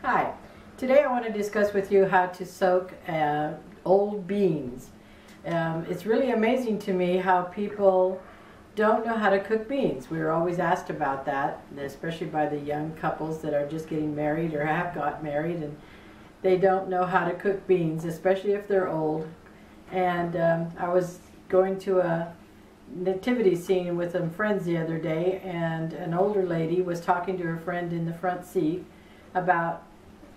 Hi, today I want to discuss with you how to soak old beans. It's really amazing to me how people don't know how to cook beans. We were always asked about that, especially by the young couples that are just getting married or have got married, and they don't know how to cook beans, especially if they're old. And I was going to a nativity scene with some friends the other day, and an older lady was talking to her friend in the front seat about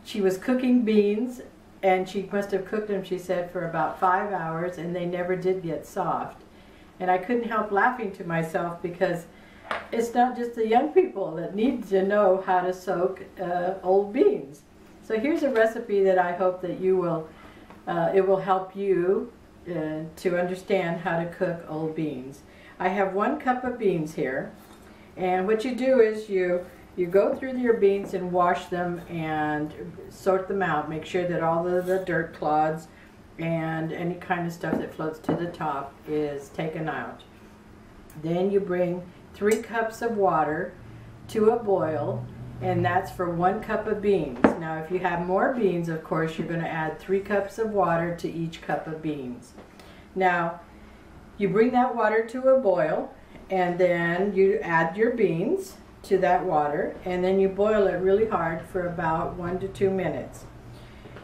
she was cooking beans, and she must have cooked them, she said, for about 5 hours, and they never did get soft. And I couldn't help laughing to myself, because it's not just the young people that need to know how to soak old beans. So here's a recipe that I hope that you will, it will help you to understand how to cook old beans. I have 1 cup of beans here, and what you do is you go through your beans and wash them and sort them out. Make sure that all of the dirt clods and any kind of stuff that floats to the top is taken out. Then you bring 3 cups of water to a boil, and that's for 1 cup of beans. Now if you have more beans, of course, you're going to add 3 cups of water to each cup of beans. Now you bring that water to a boil, and then you add your beans to that water, and then you boil it really hard for about 1 to 2 minutes.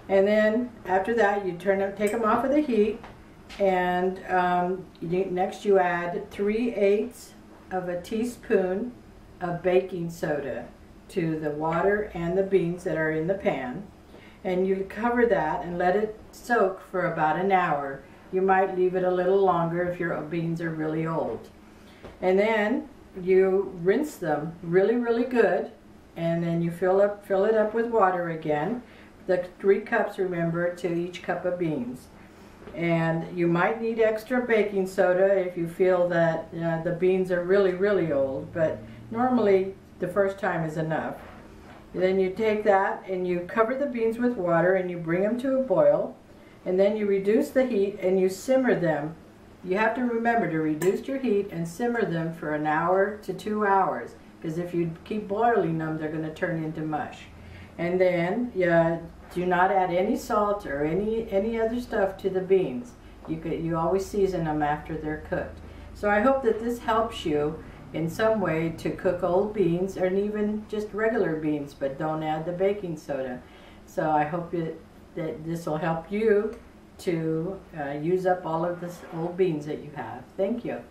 And then after that you take them off of the heat, and next you add 3/8 of a teaspoon of baking soda to the water and the beans that are in the pan, and you cover that and let it soak for about an hour. You might leave it a little longer if your beans are really old. And then you rinse them really good, and then you fill it up with water again. The 3 cups, remember, to each cup of beans. And you might need extra baking soda if you feel that the beans are really old, but normally the first time is enough. Then you take that and you cover the beans with water, and you bring them to a boil, and then you reduce the heat and you simmer them. You have to remember to reduce your heat and simmer them for an hour to 2 hours, because if you keep boiling them, they're going to turn into mush. And then do not add any salt or any other stuff to the beans. You always season them after they're cooked. So I hope that this helps you in some way to cook old beans, or even just regular beans, but don't add the baking soda. So I hope that this will help you to use up all of the old beans that you have. Thank you.